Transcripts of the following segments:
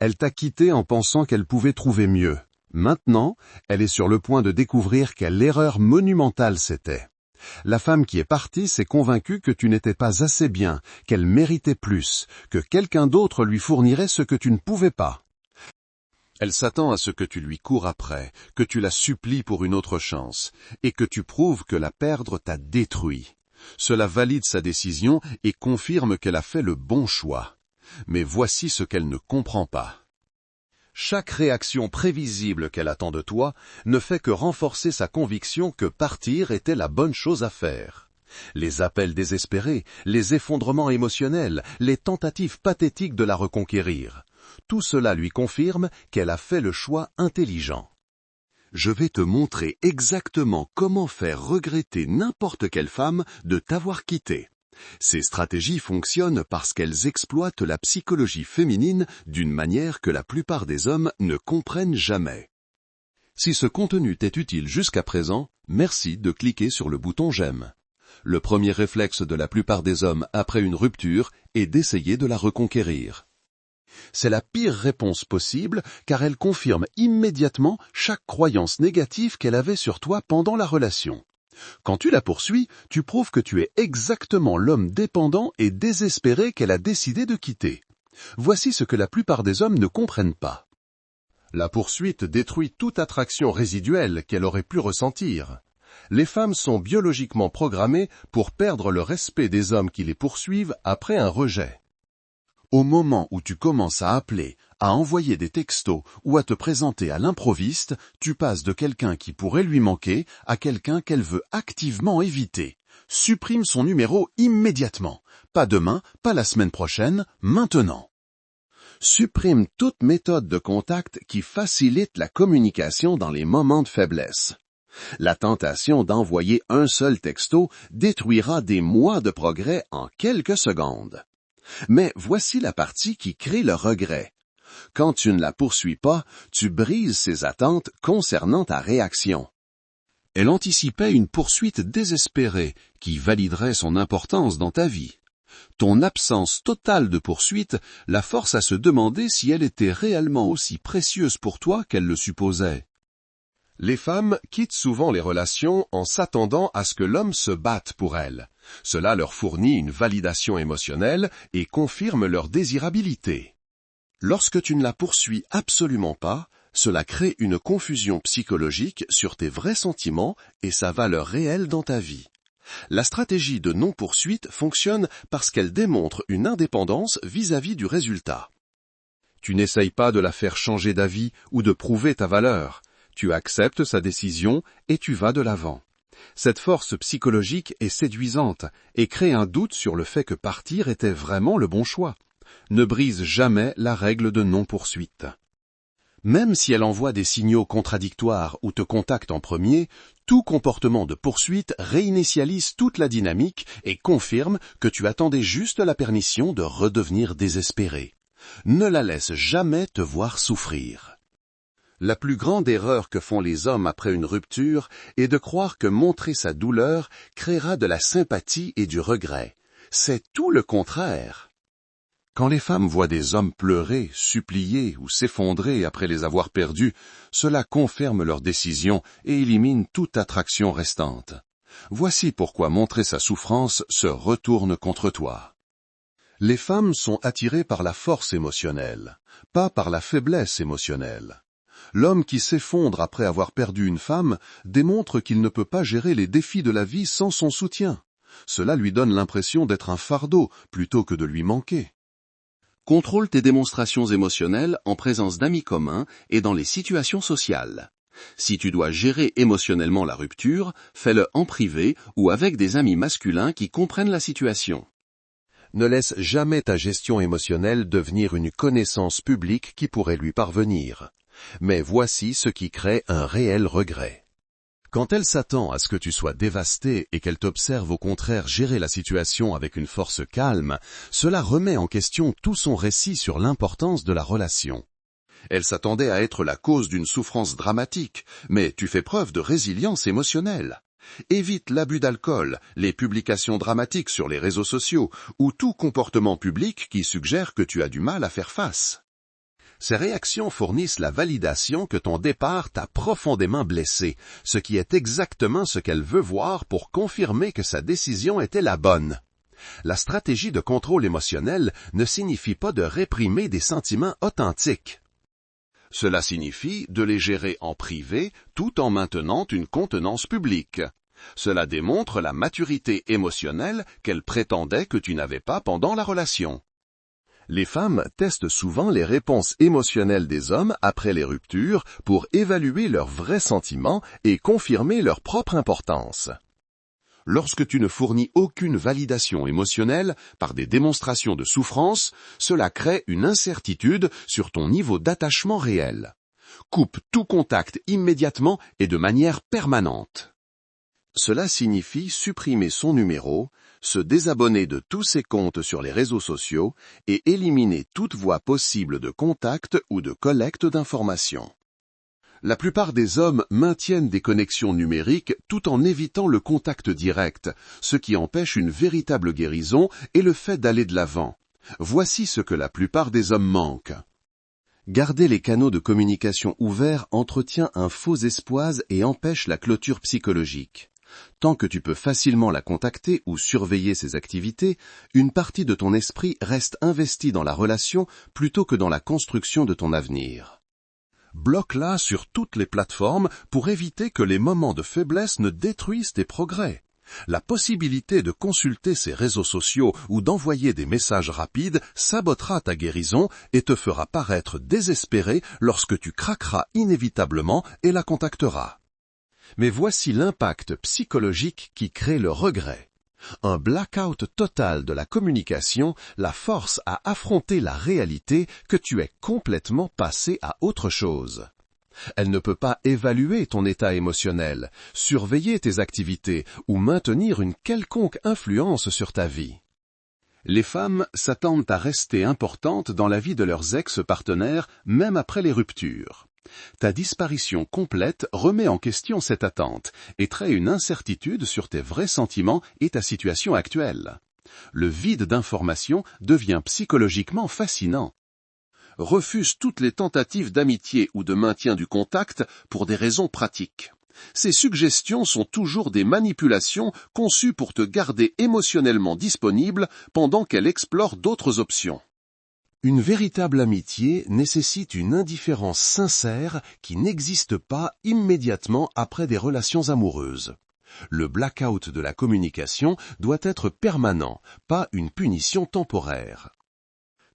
Elle t'a quitté en pensant qu'elle pouvait trouver mieux. Maintenant, elle est sur le point de découvrir quelle erreur monumentale c'était. La femme qui est partie s'est convaincue que tu n'étais pas assez bien, qu'elle méritait plus, que quelqu'un d'autre lui fournirait ce que tu ne pouvais pas. Elle s'attend à ce que tu lui cours après, que tu la supplies pour une autre chance, et que tu prouves que la perdre t'a détruit. Cela valide sa décision et confirme qu'elle a fait le bon choix. Mais voici ce qu'elle ne comprend pas. Chaque réaction prévisible qu'elle attend de toi ne fait que renforcer sa conviction que partir était la bonne chose à faire. Les appels désespérés, les effondrements émotionnels, les tentatives pathétiques de la reconquérir, tout cela lui confirme qu'elle a fait le choix intelligent. Je vais te montrer exactement comment faire regretter n'importe quelle femme de t'avoir quitté. Ces stratégies fonctionnent parce qu'elles exploitent la psychologie féminine d'une manière que la plupart des hommes ne comprennent jamais. Si ce contenu t'est utile jusqu'à présent, merci de cliquer sur le bouton j'aime. Le premier réflexe de la plupart des hommes après une rupture est d'essayer de la reconquérir. C'est la pire réponse possible car elle confirme immédiatement chaque croyance négative qu'elle avait sur toi pendant la relation. Quand tu la poursuis, tu prouves que tu es exactement l'homme dépendant et désespéré qu'elle a décidé de quitter. Voici ce que la plupart des hommes ne comprennent pas. La poursuite détruit toute attraction résiduelle qu'elle aurait pu ressentir. Les femmes sont biologiquement programmées pour perdre le respect des hommes qui les poursuivent après un rejet. Au moment où tu commences à appeler, à envoyer des textos ou à te présenter à l'improviste, tu passes de quelqu'un qui pourrait lui manquer à quelqu'un qu'elle veut activement éviter. Supprime son numéro immédiatement. Pas demain, pas la semaine prochaine, maintenant. Supprime toute méthode de contact qui facilite la communication dans les moments de faiblesse. La tentation d'envoyer un seul texto détruira des mois de progrès en quelques secondes. Mais voici la partie qui crée le regret. Quand tu ne la poursuis pas, tu brises ses attentes concernant ta réaction. Elle anticipait une poursuite désespérée qui validerait son importance dans ta vie. Ton absence totale de poursuite la force à se demander si elle était réellement aussi précieuse pour toi qu'elle le supposait. Les femmes quittent souvent les relations en s'attendant à ce que l'homme se batte pour elles. Cela leur fournit une validation émotionnelle et confirme leur désirabilité. Lorsque tu ne la poursuis absolument pas, cela crée une confusion psychologique sur tes vrais sentiments et sa valeur réelle dans ta vie. La stratégie de non-poursuite fonctionne parce qu'elle démontre une indépendance vis-à-vis du résultat. Tu n'essayes pas de la faire changer d'avis ou de prouver ta valeur. Tu acceptes sa décision et tu vas de l'avant. Cette force psychologique est séduisante et crée un doute sur le fait que partir était vraiment le bon choix. Ne brise jamais la règle de non-poursuite. Même si elle envoie des signaux contradictoires ou te contacte en premier, tout comportement de poursuite réinitialise toute la dynamique et confirme que tu attendais juste la permission de redevenir désespéré. Ne la laisse jamais te voir souffrir. La plus grande erreur que font les hommes après une rupture est de croire que montrer sa douleur créera de la sympathie et du regret. C'est tout le contraire. Quand les femmes voient des hommes pleurer, supplier ou s'effondrer après les avoir perdus, cela confirme leur décision et élimine toute attraction restante. Voici pourquoi montrer sa souffrance se retourne contre toi. Les femmes sont attirées par la force émotionnelle, pas par la faiblesse émotionnelle. L'homme qui s'effondre après avoir perdu une femme démontre qu'il ne peut pas gérer les défis de la vie sans son soutien. Cela lui donne l'impression d'être un fardeau plutôt que de lui manquer. Contrôle tes démonstrations émotionnelles en présence d'amis communs et dans les situations sociales. Si tu dois gérer émotionnellement la rupture, fais-le en privé ou avec des amis masculins qui comprennent la situation. Ne laisse jamais ta gestion émotionnelle devenir une connaissance publique qui pourrait lui parvenir. Mais voici ce qui crée un réel regret. Quand elle s'attend à ce que tu sois dévasté et qu'elle t'observe au contraire gérer la situation avec une force calme, cela remet en question tout son récit sur l'importance de la relation. Elle s'attendait à être la cause d'une souffrance dramatique, mais tu fais preuve de résilience émotionnelle. Évite l'abus d'alcool, les publications dramatiques sur les réseaux sociaux ou tout comportement public qui suggère que tu as du mal à faire face. Ces réactions fournissent la validation que ton départ t'a profondément blessé, ce qui est exactement ce qu'elle veut voir pour confirmer que sa décision était la bonne. La stratégie de contrôle émotionnel ne signifie pas de réprimer des sentiments authentiques. Cela signifie de les gérer en privé tout en maintenant une contenance publique. Cela démontre la maturité émotionnelle qu'elle prétendait que tu n'avais pas pendant la relation. Les femmes testent souvent les réponses émotionnelles des hommes après les ruptures pour évaluer leurs vrais sentiments et confirmer leur propre importance. Lorsque tu ne fournis aucune validation émotionnelle par des démonstrations de souffrance, cela crée une incertitude sur ton niveau d'attachement réel. Coupe tout contact immédiatement et de manière permanente. Cela signifie supprimer son numéro, se désabonner de tous ses comptes sur les réseaux sociaux et éliminer toute voie possible de contact ou de collecte d'informations. La plupart des hommes maintiennent des connexions numériques tout en évitant le contact direct, ce qui empêche une véritable guérison et le fait d'aller de l'avant. Voici ce que la plupart des hommes manquent. Garder les canaux de communication ouverts entretient un faux espoir et empêche la clôture psychologique. Tant que tu peux facilement la contacter ou surveiller ses activités, une partie de ton esprit reste investie dans la relation plutôt que dans la construction de ton avenir. Bloque-la sur toutes les plateformes pour éviter que les moments de faiblesse ne détruisent tes progrès. La possibilité de consulter ces réseaux sociaux ou d'envoyer des messages rapides sabotera ta guérison et te fera paraître désespéré lorsque tu craqueras inévitablement et la contacteras. Mais voici l'impact psychologique qui crée le regret. Un blackout total de la communication la force à affronter la réalité que tu es complètement passé à autre chose. Elle ne peut pas évaluer ton état émotionnel, surveiller tes activités ou maintenir une quelconque influence sur ta vie. Les femmes s'attendent à rester importantes dans la vie de leurs ex-partenaires même après les ruptures. Ta disparition complète remet en question cette attente et crée une incertitude sur tes vrais sentiments et ta situation actuelle. Le vide d'information devient psychologiquement fascinant. Refuse toutes les tentatives d'amitié ou de maintien du contact pour des raisons pratiques. Ces suggestions sont toujours des manipulations conçues pour te garder émotionnellement disponible pendant qu'elle explore d'autres options. Une véritable amitié nécessite une indifférence sincère qui n'existe pas immédiatement après des relations amoureuses. Le blackout de la communication doit être permanent, pas une punition temporaire.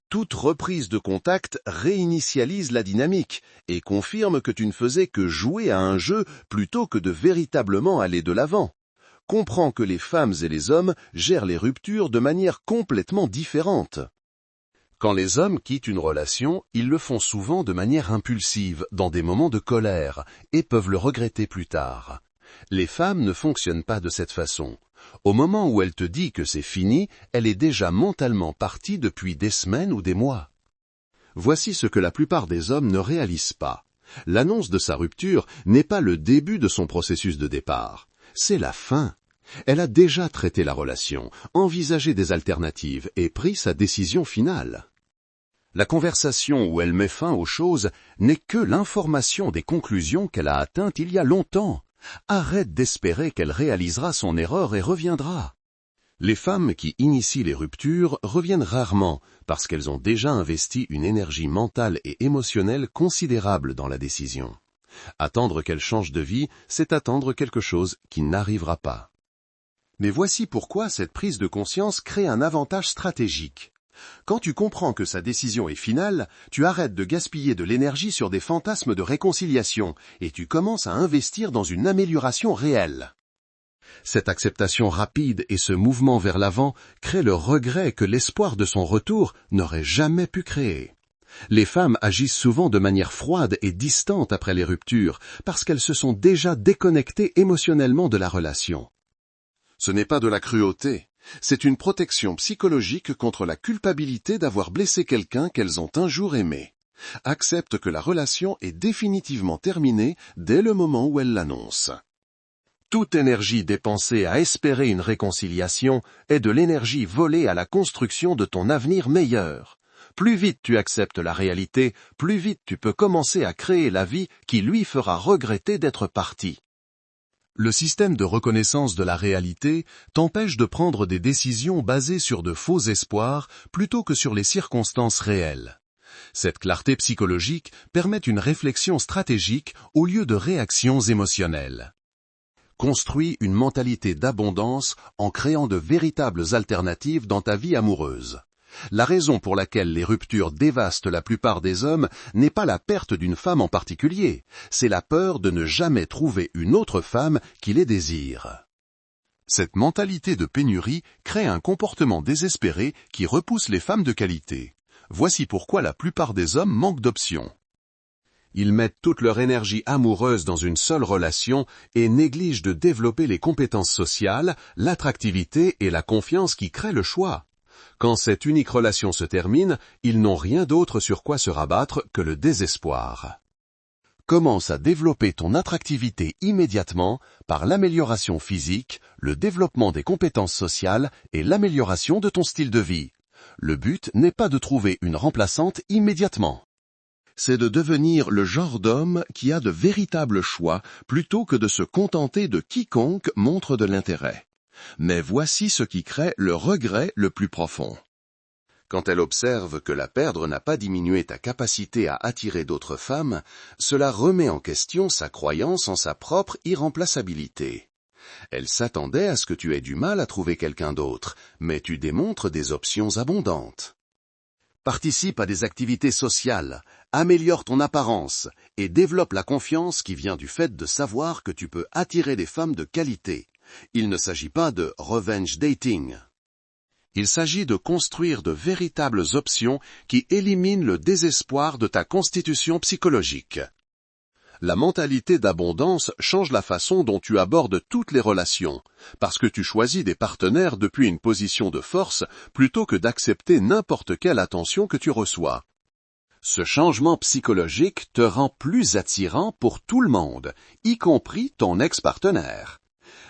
Toute reprise de contact réinitialise la dynamique et confirme que tu ne faisais que jouer à un jeu plutôt que de véritablement aller de l'avant. Comprends que les femmes et les hommes gèrent les ruptures de manière complètement différente. Quand les hommes quittent une relation, ils le font souvent de manière impulsive, dans des moments de colère, et peuvent le regretter plus tard. Les femmes ne fonctionnent pas de cette façon. Au moment où elle te dit que c'est fini, elle est déjà mentalement partie depuis des semaines ou des mois. Voici ce que la plupart des hommes ne réalisent pas. L'annonce de sa rupture n'est pas le début de son processus de départ, c'est la fin. Elle a déjà traité la relation, envisagé des alternatives et pris sa décision finale. La conversation où elle met fin aux choses n'est que l'information des conclusions qu'elle a atteintes il y a longtemps. Arrête d'espérer qu'elle réalisera son erreur et reviendra. Les femmes qui initient les ruptures reviennent rarement parce qu'elles ont déjà investi une énergie mentale et émotionnelle considérable dans la décision. Attendre qu'elle change de vie, c'est attendre quelque chose qui n'arrivera pas. Mais voici pourquoi cette prise de conscience crée un avantage stratégique. Quand tu comprends que sa décision est finale, tu arrêtes de gaspiller de l'énergie sur des fantasmes de réconciliation et tu commences à investir dans une amélioration réelle. Cette acceptation rapide et ce mouvement vers l'avant créent le regret que l'espoir de son retour n'aurait jamais pu créer. Les femmes agissent souvent de manière froide et distante après les ruptures parce qu'elles se sont déjà déconnectées émotionnellement de la relation. Ce n'est pas de la cruauté. C'est une protection psychologique contre la culpabilité d'avoir blessé quelqu'un qu'elles ont un jour aimé. Accepte que la relation est définitivement terminée dès le moment où elle l'annonce. Toute énergie dépensée à espérer une réconciliation est de l'énergie volée à la construction de ton avenir meilleur. Plus vite tu acceptes la réalité, plus vite tu peux commencer à créer la vie qui lui fera regretter d'être parti. Le système de reconnaissance de la réalité t'empêche de prendre des décisions basées sur de faux espoirs plutôt que sur les circonstances réelles. Cette clarté psychologique permet une réflexion stratégique au lieu de réactions émotionnelles. Construis une mentalité d'abondance en créant de véritables alternatives dans ta vie amoureuse. La raison pour laquelle les ruptures dévastent la plupart des hommes n'est pas la perte d'une femme en particulier, c'est la peur de ne jamais trouver une autre femme qui les désire. Cette mentalité de pénurie crée un comportement désespéré qui repousse les femmes de qualité. Voici pourquoi la plupart des hommes manquent d'options. Ils mettent toute leur énergie amoureuse dans une seule relation et négligent de développer les compétences sociales, l'attractivité et la confiance qui créent le choix. Quand cette unique relation se termine, ils n'ont rien d'autre sur quoi se rabattre que le désespoir. Commence à développer ton attractivité immédiatement par l'amélioration physique, le développement des compétences sociales et l'amélioration de ton style de vie. Le but n'est pas de trouver une remplaçante immédiatement. C'est de devenir le genre d'homme qui a de véritables choix plutôt que de se contenter de quiconque montre de l'intérêt. Mais voici ce qui crée le regret le plus profond. Quand elle observe que la perdre n'a pas diminué ta capacité à attirer d'autres femmes, cela remet en question sa croyance en sa propre irremplaçabilité. Elle s'attendait à ce que tu aies du mal à trouver quelqu'un d'autre, mais tu démontres des options abondantes. Participe à des activités sociales, améliore ton apparence et développe la confiance qui vient du fait de savoir que tu peux attirer des femmes de qualité. Il ne s'agit pas de revenge dating. Il s'agit de construire de véritables options qui éliminent le désespoir de ta constitution psychologique. La mentalité d'abondance change la façon dont tu abordes toutes les relations, parce que tu choisis des partenaires depuis une position de force plutôt que d'accepter n'importe quelle attention que tu reçois. Ce changement psychologique te rend plus attirant pour tout le monde, y compris ton ex-partenaire.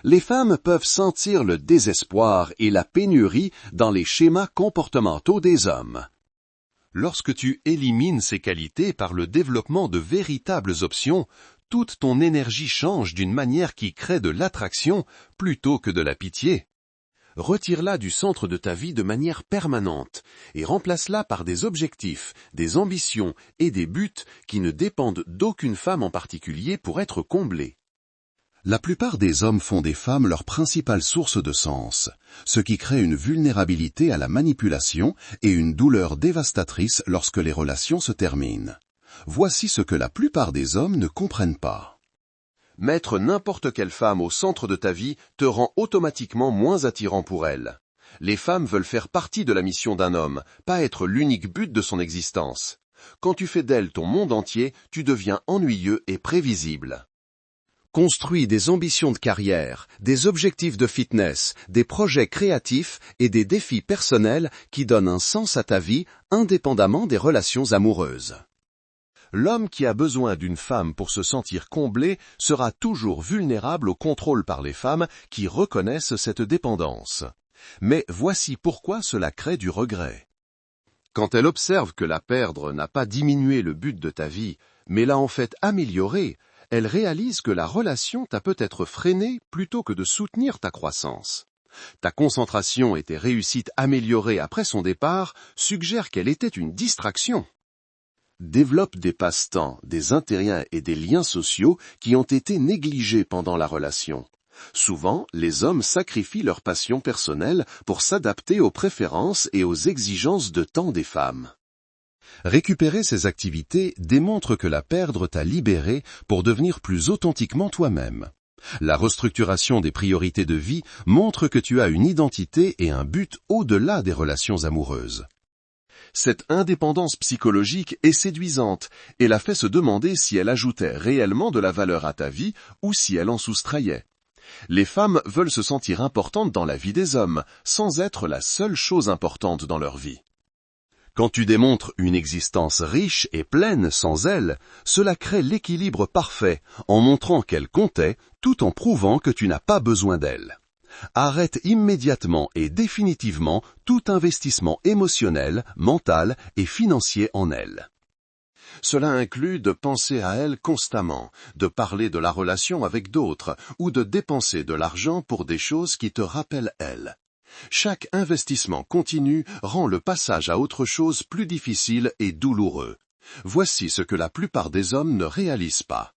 Les femmes peuvent sentir le désespoir et la pénurie dans les schémas comportementaux des hommes. Lorsque tu élimines ces qualités par le développement de véritables options, toute ton énergie change d'une manière qui crée de l'attraction plutôt que de la pitié. Retire-la du centre de ta vie de manière permanente et remplace-la par des objectifs, des ambitions et des buts qui ne dépendent d'aucune femme en particulier pour être comblés. La plupart des hommes font des femmes leur principale source de sens, ce qui crée une vulnérabilité à la manipulation et une douleur dévastatrice lorsque les relations se terminent. Voici ce que la plupart des hommes ne comprennent pas. Mettre n'importe quelle femme au centre de ta vie te rend automatiquement moins attirant pour elle. Les femmes veulent faire partie de la mission d'un homme, pas être l'unique but de son existence. Quand tu fais d'elle ton monde entier, tu deviens ennuyeux et prévisible. Construis des ambitions de carrière, des objectifs de fitness, des projets créatifs et des défis personnels qui donnent un sens à ta vie indépendamment des relations amoureuses. L'homme qui a besoin d'une femme pour se sentir comblé sera toujours vulnérable au contrôle par les femmes qui reconnaissent cette dépendance. Mais voici pourquoi cela crée du regret. Quand elle observe que la perdre n'a pas diminué le but de ta vie, mais l'a en fait amélioré, elle réalise que la relation t'a peut-être freiné plutôt que de soutenir ta croissance. Ta concentration et tes réussites améliorées après son départ suggèrent qu'elle était une distraction. Développe des passe-temps, des intérêts et des liens sociaux qui ont été négligés pendant la relation. Souvent, les hommes sacrifient leur passion personnelle pour s'adapter aux préférences et aux exigences de temps des femmes. Récupérer ces activités démontre que la perdre t'a libéré pour devenir plus authentiquement toi-même. La restructuration des priorités de vie montre que tu as une identité et un but au-delà des relations amoureuses. Cette indépendance psychologique est séduisante et la fait se demander si elle ajoutait réellement de la valeur à ta vie ou si elle en soustrayait. Les femmes veulent se sentir importantes dans la vie des hommes, sans être la seule chose importante dans leur vie. Quand tu démontres une existence riche et pleine sans elle, cela crée l'équilibre parfait en montrant qu'elle comptait tout en prouvant que tu n'as pas besoin d'elle. Arrête immédiatement et définitivement tout investissement émotionnel, mental et financier en elle. Cela inclut de penser à elle constamment, de parler de la relation avec d'autres ou de dépenser de l'argent pour des choses qui te rappellent elle. Chaque investissement continu rend le passage à autre chose plus difficile et douloureux. Voici ce que la plupart des hommes ne réalisent pas.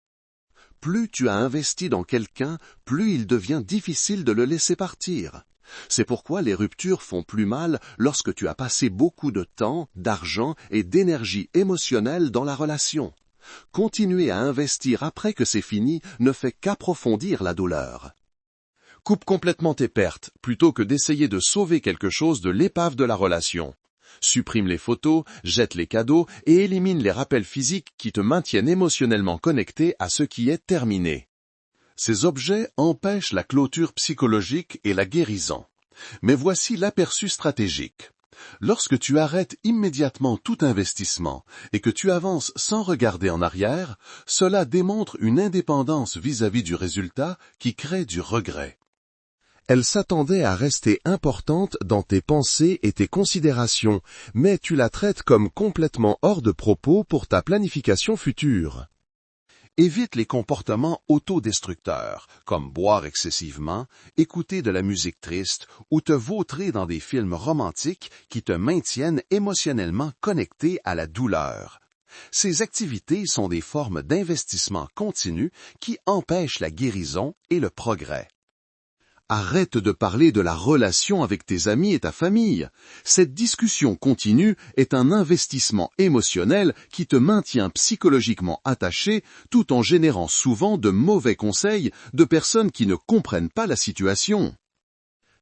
Plus tu as investi dans quelqu'un, plus il devient difficile de le laisser partir. C'est pourquoi les ruptures font plus mal lorsque tu as passé beaucoup de temps, d'argent et d'énergie émotionnelle dans la relation. Continuer à investir après que c'est fini ne fait qu'approfondir la douleur. Coupe complètement tes pertes plutôt que d'essayer de sauver quelque chose de l'épave de la relation. Supprime les photos, jette les cadeaux et élimine les rappels physiques qui te maintiennent émotionnellement connecté à ce qui est terminé. Ces objets empêchent la clôture psychologique et la guérison. Mais voici l'aperçu stratégique. Lorsque tu arrêtes immédiatement tout investissement et que tu avances sans regarder en arrière, cela démontre une indépendance vis-à-vis du résultat qui crée du regret. Elle s'attendait à rester importante dans tes pensées et tes considérations, mais tu la traites comme complètement hors de propos pour ta planification future. Évite les comportements autodestructeurs, comme boire excessivement, écouter de la musique triste ou te vautrer dans des films romantiques qui te maintiennent émotionnellement connecté à la douleur. Ces activités sont des formes d'investissement continu qui empêchent la guérison et le progrès. Arrête de parler de la relation avec tes amis et ta famille. Cette discussion continue est un investissement émotionnel qui te maintient psychologiquement attaché tout en générant souvent de mauvais conseils de personnes qui ne comprennent pas la situation.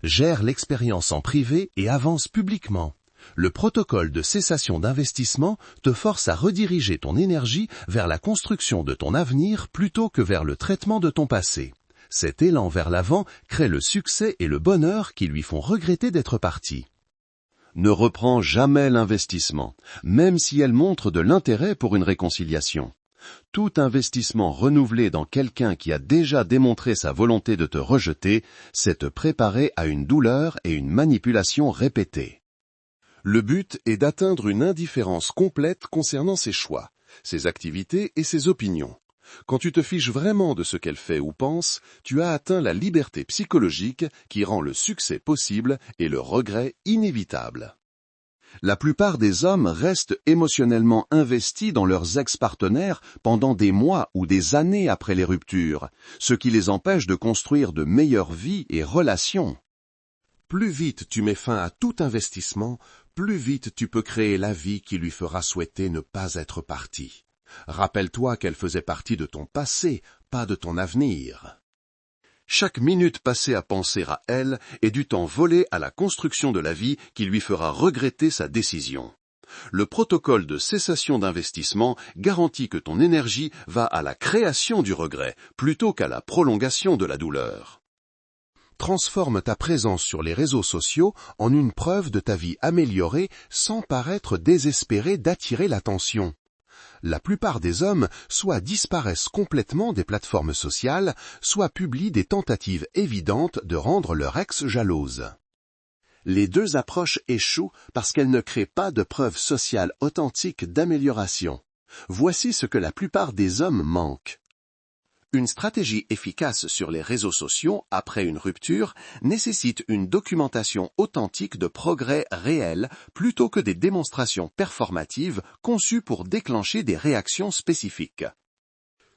Gère l'expérience en privé et avance publiquement. Le protocole de cessation d'investissement te force à rediriger ton énergie vers la construction de ton avenir plutôt que vers le traitement de ton passé. Cet élan vers l'avant crée le succès et le bonheur qui lui font regretter d'être parti. Ne reprends jamais l'investissement, même si elle montre de l'intérêt pour une réconciliation. Tout investissement renouvelé dans quelqu'un qui a déjà démontré sa volonté de te rejeter, c'est te préparer à une douleur et une manipulation répétée. Le but est d'atteindre une indifférence complète concernant ses choix, ses activités et ses opinions. Quand tu te fiches vraiment de ce qu'elle fait ou pense, tu as atteint la liberté psychologique qui rend le succès possible et le regret inévitable. La plupart des hommes restent émotionnellement investis dans leurs ex-partenaires pendant des mois ou des années après les ruptures, ce qui les empêche de construire de meilleures vies et relations. Plus vite tu mets fin à tout investissement, plus vite tu peux créer la vie qui lui fera souhaiter ne pas être parti. Rappelle-toi qu'elle faisait partie de ton passé, pas de ton avenir. Chaque minute passée à penser à elle est du temps volé à la construction de la vie qui lui fera regretter sa décision. Le protocole de cessation d'investissement garantit que ton énergie va à la création du regret plutôt qu'à la prolongation de la douleur. Transforme ta présence sur les réseaux sociaux en une preuve de ta vie améliorée sans paraître désespéré d'attirer l'attention. La plupart des hommes soit disparaissent complètement des plateformes sociales, soit publient des tentatives évidentes de rendre leur ex jalouse. Les deux approches échouent parce qu'elles ne créent pas de preuves sociales authentiques d'amélioration. Voici ce que la plupart des hommes manquent. Une stratégie efficace sur les réseaux sociaux après une rupture nécessite une documentation authentique de progrès réels plutôt que des démonstrations performatives conçues pour déclencher des réactions spécifiques.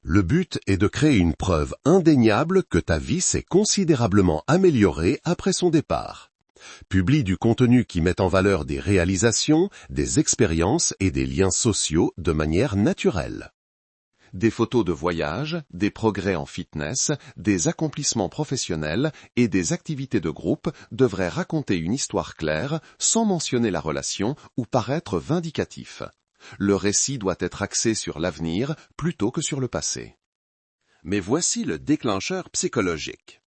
Le but est de créer une preuve indéniable que ta vie s'est considérablement améliorée après son départ. Publie du contenu qui met en valeur des réalisations, des expériences et des liens sociaux de manière naturelle. Des photos de voyage, des progrès en fitness, des accomplissements professionnels et des activités de groupe devraient raconter une histoire claire sans mentionner la relation ou paraître vindicatif. Le récit doit être axé sur l'avenir plutôt que sur le passé. Mais voici le déclencheur psychologique.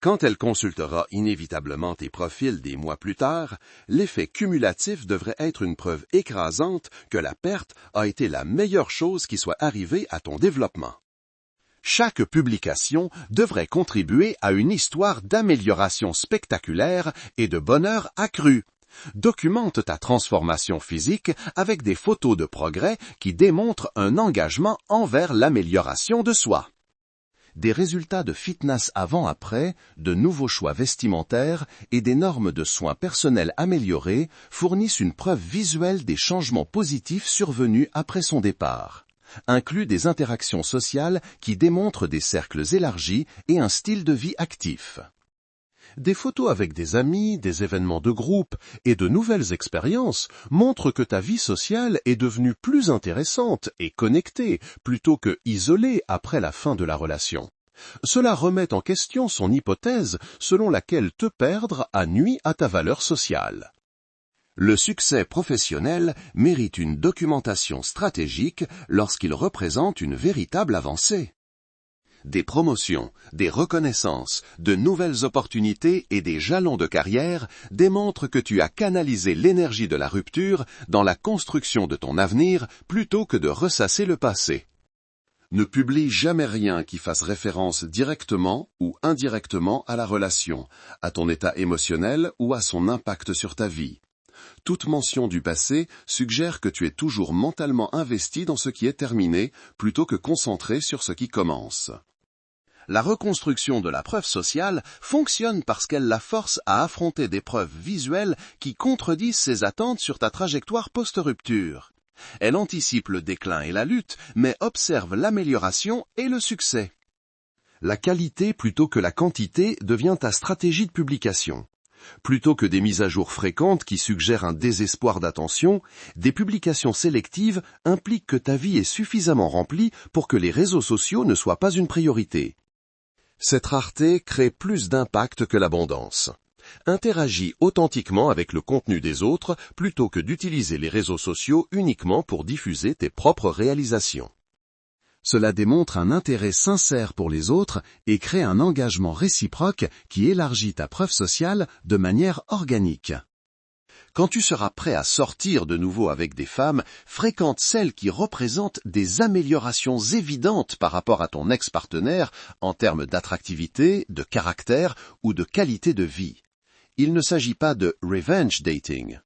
Quand elle consultera inévitablement tes profils des mois plus tard, l'effet cumulatif devrait être une preuve écrasante que la perte a été la meilleure chose qui soit arrivée à ton développement. Chaque publication devrait contribuer à une histoire d'amélioration spectaculaire et de bonheur accru. Documente ta transformation physique avec des photos de progrès qui démontrent un engagement envers l'amélioration de soi. Des résultats de fitness avant-après, de nouveaux choix vestimentaires et des normes de soins personnels améliorées fournissent une preuve visuelle des changements positifs survenus après son départ. Inclut des interactions sociales qui démontrent des cercles élargis et un style de vie actif. Des photos avec des amis, des événements de groupe et de nouvelles expériences montrent que ta vie sociale est devenue plus intéressante et connectée plutôt que isolée après la fin de la relation. Cela remet en question son hypothèse selon laquelle te perdre a nui à ta valeur sociale. Le succès professionnel mérite une documentation stratégique lorsqu'il représente une véritable avancée. Des promotions, des reconnaissances, de nouvelles opportunités et des jalons de carrière démontrent que tu as canalisé l'énergie de la rupture dans la construction de ton avenir plutôt que de ressasser le passé. Ne publie jamais rien qui fasse référence directement ou indirectement à la relation, à ton état émotionnel ou à son impact sur ta vie. Toute mention du passé suggère que tu es toujours mentalement investi dans ce qui est terminé plutôt que concentré sur ce qui commence. La reconstruction de la preuve sociale fonctionne parce qu'elle la force à affronter des preuves visuelles qui contredisent ses attentes sur ta trajectoire post-rupture. Elle anticipe le déclin et la lutte, mais observe l'amélioration et le succès. La qualité plutôt que la quantité devient ta stratégie de publication. Plutôt que des mises à jour fréquentes qui suggèrent un désespoir d'attention, des publications sélectives impliquent que ta vie est suffisamment remplie pour que les réseaux sociaux ne soient pas une priorité. Cette rareté crée plus d'impact que l'abondance. Interagis authentiquement avec le contenu des autres plutôt que d'utiliser les réseaux sociaux uniquement pour diffuser tes propres réalisations. Cela démontre un intérêt sincère pour les autres et crée un engagement réciproque qui élargit ta preuve sociale de manière organique. Quand tu seras prêt à sortir de nouveau avec des femmes, fréquente celles qui représentent des améliorations évidentes par rapport à ton ex-partenaire en termes d'attractivité, de caractère ou de qualité de vie. Il ne s'agit pas de revenge dating.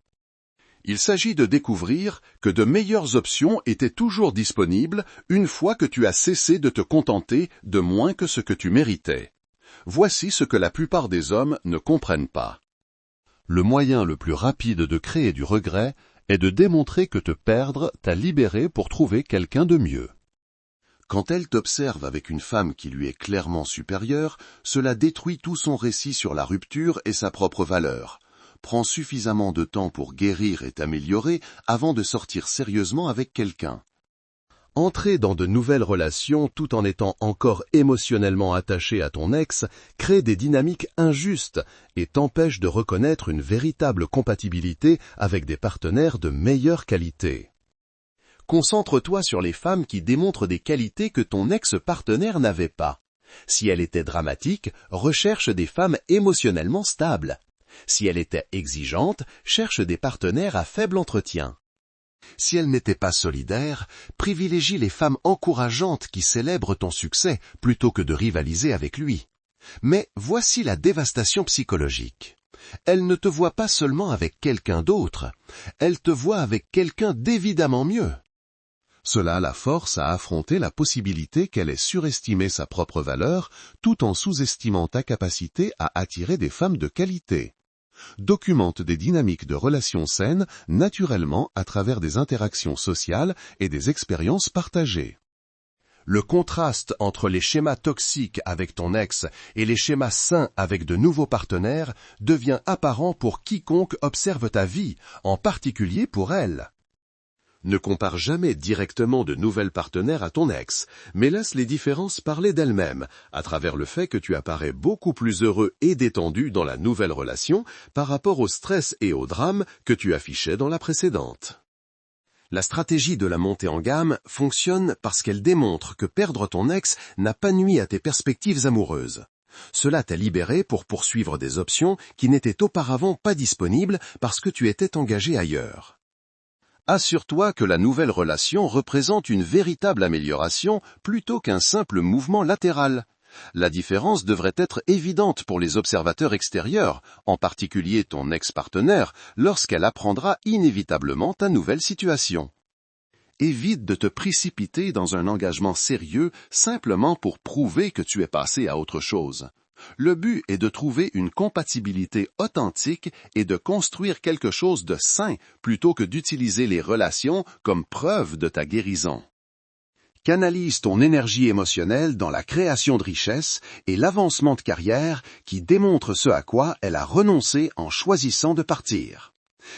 Il s'agit de découvrir que de meilleures options étaient toujours disponibles une fois que tu as cessé de te contenter de moins que ce que tu méritais. Voici ce que la plupart des hommes ne comprennent pas. Le moyen le plus rapide de créer du regret est de démontrer que te perdre t'a libéré pour trouver quelqu'un de mieux. Quand elle t'observe avec une femme qui lui est clairement supérieure, cela détruit tout son récit sur la rupture et sa propre valeur. Prends suffisamment de temps pour guérir et t'améliorer avant de sortir sérieusement avec quelqu'un. Entrer dans de nouvelles relations tout en étant encore émotionnellement attaché à ton ex crée des dynamiques injustes et t'empêche de reconnaître une véritable compatibilité avec des partenaires de meilleure qualité. Concentre-toi sur les femmes qui démontrent des qualités que ton ex-partenaire n'avait pas. Si elle était dramatique, recherche des femmes émotionnellement stables. Si elle était exigeante, cherche des partenaires à faible entretien. Si elle n'était pas solidaire, privilégie les femmes encourageantes qui célèbrent ton succès plutôt que de rivaliser avec lui. Mais voici la dévastation psychologique. Elle ne te voit pas seulement avec quelqu'un d'autre, elle te voit avec quelqu'un d'évidemment mieux. Cela la force à affronter la possibilité qu'elle ait surestimé sa propre valeur tout en sous-estimant ta capacité à attirer des femmes de qualité. Documente des dynamiques de relations saines naturellement à travers des interactions sociales et des expériences partagées. Le contraste entre les schémas toxiques avec ton ex et les schémas sains avec de nouveaux partenaires devient apparent pour quiconque observe ta vie, en particulier pour elle. Ne compare jamais directement de nouvelles partenaires à ton ex, mais laisse les différences parler d'elles-mêmes, à travers le fait que tu apparais beaucoup plus heureux et détendu dans la nouvelle relation par rapport au stress et au drame que tu affichais dans la précédente. La stratégie de la montée en gamme fonctionne parce qu'elle démontre que perdre ton ex n'a pas nui à tes perspectives amoureuses. Cela t'a libéré pour poursuivre des options qui n'étaient auparavant pas disponibles parce que tu étais engagé ailleurs. Assure-toi que la nouvelle relation représente une véritable amélioration plutôt qu'un simple mouvement latéral. La différence devrait être évidente pour les observateurs extérieurs, en particulier ton ex-partenaire, lorsqu'elle apprendra inévitablement ta nouvelle situation. Évite de te précipiter dans un engagement sérieux simplement pour prouver que tu es passé à autre chose. Le but est de trouver une compatibilité authentique et de construire quelque chose de sain plutôt que d'utiliser les relations comme preuve de ta guérison. Canalise ton énergie émotionnelle dans la création de richesse et l'avancement de carrière qui démontre ce à quoi elle a renoncé en choisissant de partir.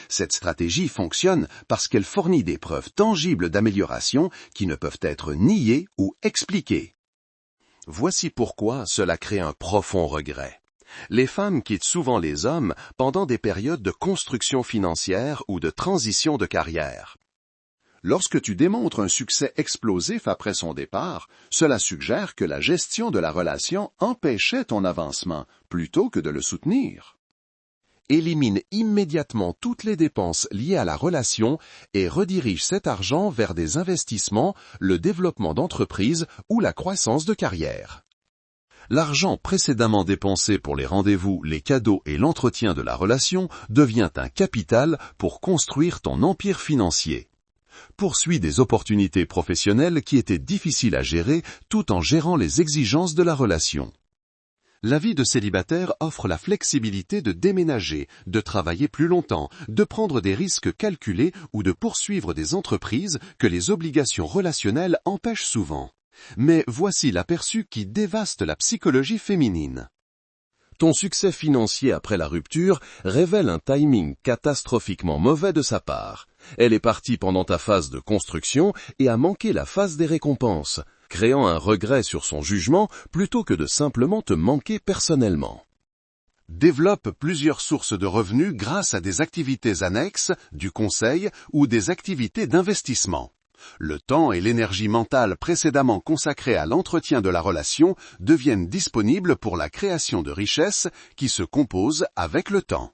Cette stratégie fonctionne parce qu'elle fournit des preuves tangibles d'amélioration qui ne peuvent être niées ou expliquées. Voici pourquoi cela crée un profond regret. Les femmes quittent souvent les hommes pendant des périodes de construction financière ou de transition de carrière. Lorsque tu démontres un succès explosif après son départ, cela suggère que la gestion de la relation empêchait ton avancement plutôt que de le soutenir. Élimine immédiatement toutes les dépenses liées à la relation et redirige cet argent vers des investissements, le développement d'entreprise ou la croissance de carrière. L'argent précédemment dépensé pour les rendez-vous, les cadeaux et l'entretien de la relation devient un capital pour construire ton empire financier. Poursuis des opportunités professionnelles qui étaient difficiles à gérer tout en gérant les exigences de la relation. La vie de célibataire offre la flexibilité de déménager, de travailler plus longtemps, de prendre des risques calculés ou de poursuivre des entreprises que les obligations relationnelles empêchent souvent. Mais voici l'aperçu qui dévaste la psychologie féminine. Ton succès financier après la rupture révèle un timing catastrophiquement mauvais de sa part. Elle est partie pendant ta phase de construction et a manqué la phase des récompenses, créant un regret sur son jugement plutôt que de simplement te manquer personnellement. Développe plusieurs sources de revenus grâce à des activités annexes, du conseil ou des activités d'investissement. Le temps et l'énergie mentale précédemment consacrés à l'entretien de la relation deviennent disponibles pour la création de richesses qui se composent avec le temps.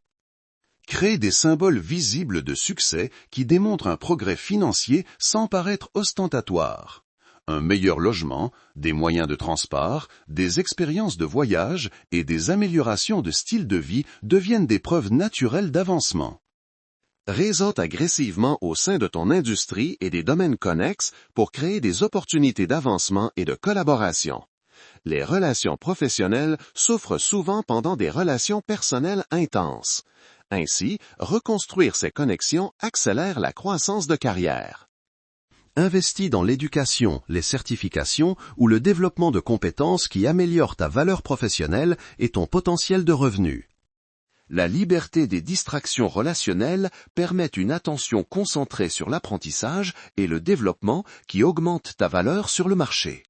Crée des symboles visibles de succès qui démontrent un progrès financier sans paraître ostentatoire. Un meilleur logement, des moyens de transport, des expériences de voyage et des améliorations de style de vie deviennent des preuves naturelles d'avancement. Réseaute agressivement au sein de ton industrie et des domaines connexes pour créer des opportunités d'avancement et de collaboration. Les relations professionnelles souffrent souvent pendant des relations personnelles intenses. Ainsi, reconstruire ces connexions accélère la croissance de carrière. Investis dans l'éducation, les certifications ou le développement de compétences qui améliorent ta valeur professionnelle et ton potentiel de revenus. La liberté des distractions relationnelles permet une attention concentrée sur l'apprentissage et le développement qui augmente ta valeur sur le marché.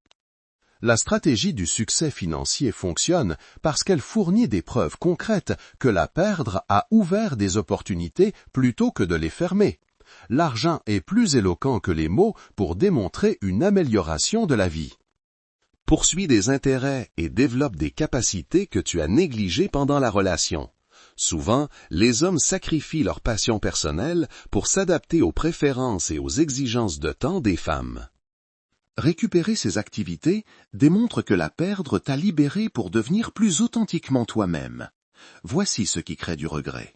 La stratégie du succès financier fonctionne parce qu'elle fournit des preuves concrètes que la perdre a ouvert des opportunités plutôt que de les fermer. L'argent est plus éloquent que les mots pour démontrer une amélioration de la vie. Poursuis des intérêts et développe des capacités que tu as négligées pendant la relation. Souvent, les hommes sacrifient leur passion personnelle pour s'adapter aux préférences et aux exigences de temps des femmes. Récupérer ces activités démontre que la perdre t'a libéré pour devenir plus authentiquement toi-même. Voici ce qui crée du regret.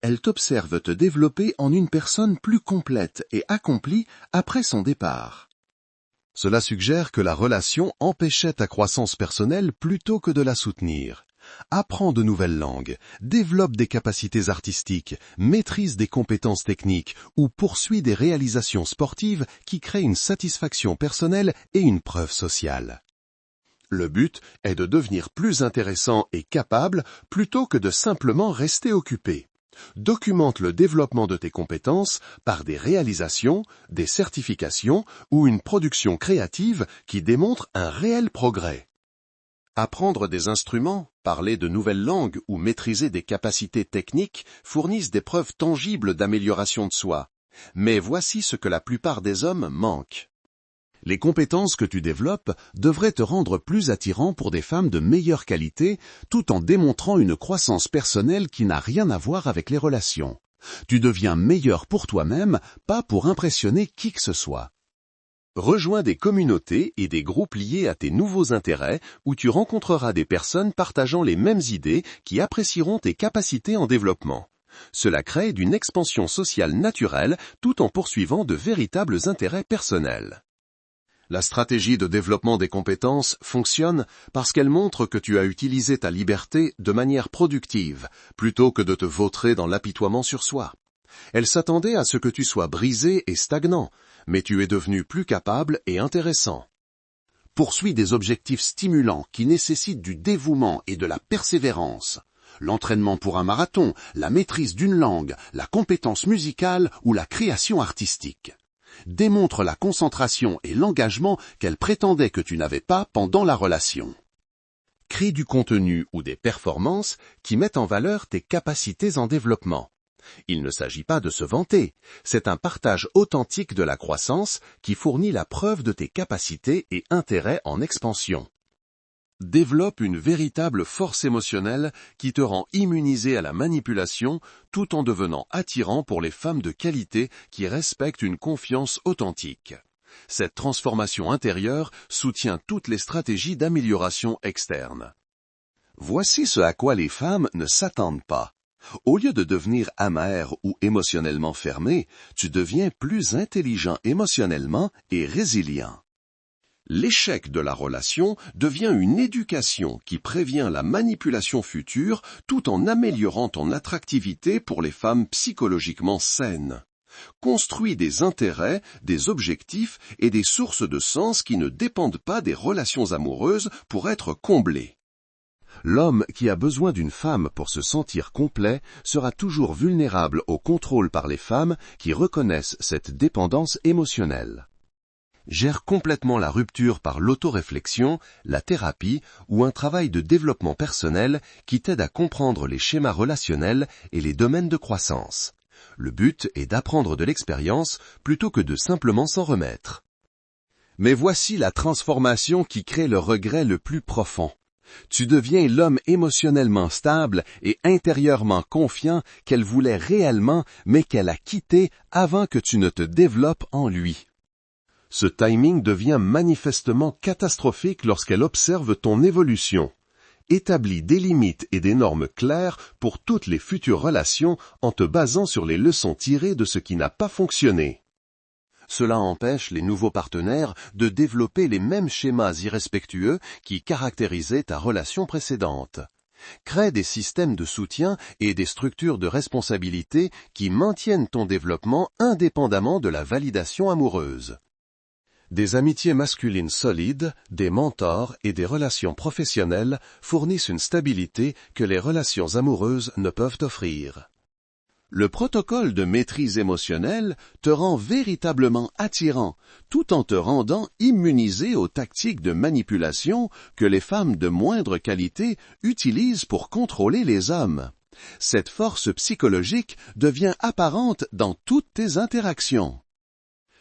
Elle t'observe te développer en une personne plus complète et accomplie après son départ. Cela suggère que la relation empêchait ta croissance personnelle plutôt que de la soutenir. Apprends de nouvelles langues, développe des capacités artistiques, maîtrise des compétences techniques ou poursuis des réalisations sportives qui créent une satisfaction personnelle et une preuve sociale. Le but est de devenir plus intéressant et capable plutôt que de simplement rester occupé. Documente le développement de tes compétences par des réalisations, des certifications ou une production créative qui démontre un réel progrès. Apprendre des instruments, parler de nouvelles langues ou maîtriser des capacités techniques fournissent des preuves tangibles d'amélioration de soi. Mais voici ce que la plupart des hommes manquent. Les compétences que tu développes devraient te rendre plus attirant pour des femmes de meilleure qualité, tout en démontrant une croissance personnelle qui n'a rien à voir avec les relations. Tu deviens meilleur pour toi-même, pas pour impressionner qui que ce soit. Rejoins des communautés et des groupes liés à tes nouveaux intérêts où tu rencontreras des personnes partageant les mêmes idées qui apprécieront tes capacités en développement. Cela crée une expansion sociale naturelle tout en poursuivant de véritables intérêts personnels. La stratégie de développement des compétences fonctionne parce qu'elle montre que tu as utilisé ta liberté de manière productive, plutôt que de te vautrer dans l'apitoiement sur soi. Elle s'attendait à ce que tu sois brisé et stagnant, mais tu es devenu plus capable et intéressant. Poursuis des objectifs stimulants qui nécessitent du dévouement et de la persévérance. L'entraînement pour un marathon, la maîtrise d'une langue, la compétence musicale ou la création artistique. Démontre la concentration et l'engagement qu'elle prétendait que tu n'avais pas pendant la relation. Crée du contenu ou des performances qui mettent en valeur tes capacités en développement. Il ne s'agit pas de se vanter, c'est un partage authentique de la croissance qui fournit la preuve de tes capacités et intérêts en expansion. Développe une véritable force émotionnelle qui te rend immunisé à la manipulation tout en devenant attirant pour les femmes de qualité qui respectent une confiance authentique. Cette transformation intérieure soutient toutes les stratégies d'amélioration externe. Voici ce à quoi les femmes ne s'attendent pas. Au lieu de devenir amer ou émotionnellement fermé, tu deviens plus intelligent émotionnellement et résilient. L'échec de la relation devient une éducation qui prévient la manipulation future tout en améliorant ton attractivité pour les femmes psychologiquement saines. Construis des intérêts, des objectifs et des sources de sens qui ne dépendent pas des relations amoureuses pour être comblés. L'homme qui a besoin d'une femme pour se sentir complet sera toujours vulnérable au contrôle par les femmes qui reconnaissent cette dépendance émotionnelle. Gère complètement la rupture par l'autoréflexion, la thérapie ou un travail de développement personnel qui t'aide à comprendre les schémas relationnels et les domaines de croissance. Le but est d'apprendre de l'expérience plutôt que de simplement s'en remettre. Mais voici la transformation qui crée le regret le plus profond. Tu deviens l'homme émotionnellement stable et intérieurement confiant qu'elle voulait réellement mais qu'elle a quitté avant que tu ne te développes en lui. Ce timing devient manifestement catastrophique lorsqu'elle observe ton évolution. Établis des limites et des normes claires pour toutes les futures relations en te basant sur les leçons tirées de ce qui n'a pas fonctionné. Cela empêche les nouveaux partenaires de développer les mêmes schémas irrespectueux qui caractérisaient ta relation précédente. Crée des systèmes de soutien et des structures de responsabilité qui maintiennent ton développement indépendamment de la validation amoureuse. Des amitiés masculines solides, des mentors et des relations professionnelles fournissent une stabilité que les relations amoureuses ne peuvent offrir. Le protocole de maîtrise émotionnelle te rend véritablement attirant, tout en te rendant immunisé aux tactiques de manipulation que les femmes de moindre qualité utilisent pour contrôler les hommes. Cette force psychologique devient apparente dans toutes tes interactions.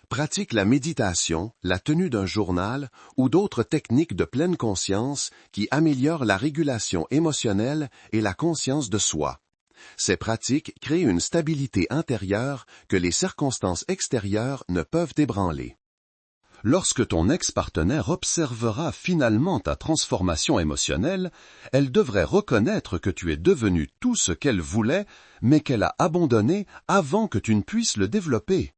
Pratique la méditation, la tenue d'un journal ou d'autres techniques de pleine conscience qui améliorent la régulation émotionnelle et la conscience de soi. Ces pratiques créent une stabilité intérieure que les circonstances extérieures ne peuvent ébranler. Lorsque ton ex-partenaire observera finalement ta transformation émotionnelle, elle devrait reconnaître que tu es devenu tout ce qu'elle voulait, mais qu'elle a abandonné avant que tu ne puisses le développer.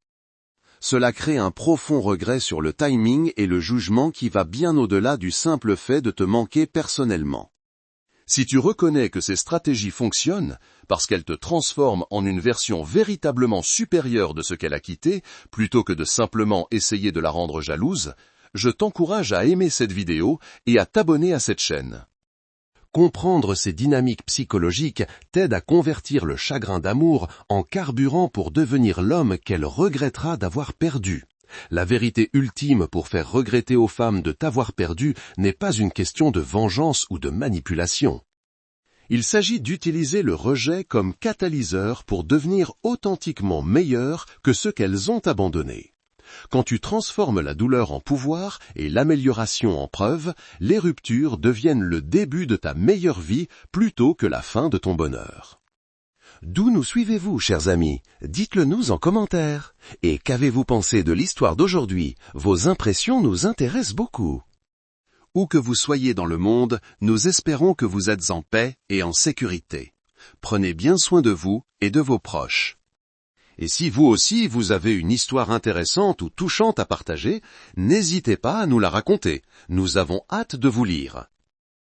Cela crée un profond regret sur le timing et le jugement qui va bien au-delà du simple fait de te manquer personnellement. Si tu reconnais que ces stratégies fonctionnent, parce qu'elles te transforment en une version véritablement supérieure de ce qu'elle a quitté, plutôt que de simplement essayer de la rendre jalouse, je t'encourage à aimer cette vidéo et à t'abonner à cette chaîne. Comprendre ces dynamiques psychologiques t'aide à convertir le chagrin d'amour en carburant pour devenir l'homme qu'elle regrettera d'avoir perdu. La vérité ultime pour faire regretter aux femmes de t'avoir perdu n'est pas une question de vengeance ou de manipulation. Il s'agit d'utiliser le rejet comme catalyseur pour devenir authentiquement meilleur que ceux qu'elles ont abandonnés. Quand tu transformes la douleur en pouvoir et l'amélioration en preuve, les ruptures deviennent le début de ta meilleure vie plutôt que la fin de ton bonheur. D'où nous suivez-vous, chers amis? Dites-le nous en commentaire. Et qu'avez-vous pensé de l'histoire d'aujourd'hui? Vos impressions nous intéressent beaucoup. Où que vous soyez dans le monde, nous espérons que vous êtes en paix et en sécurité. Prenez bien soin de vous et de vos proches. Et si vous aussi vous avez une histoire intéressante ou touchante à partager, n'hésitez pas à nous la raconter. Nous avons hâte de vous lire.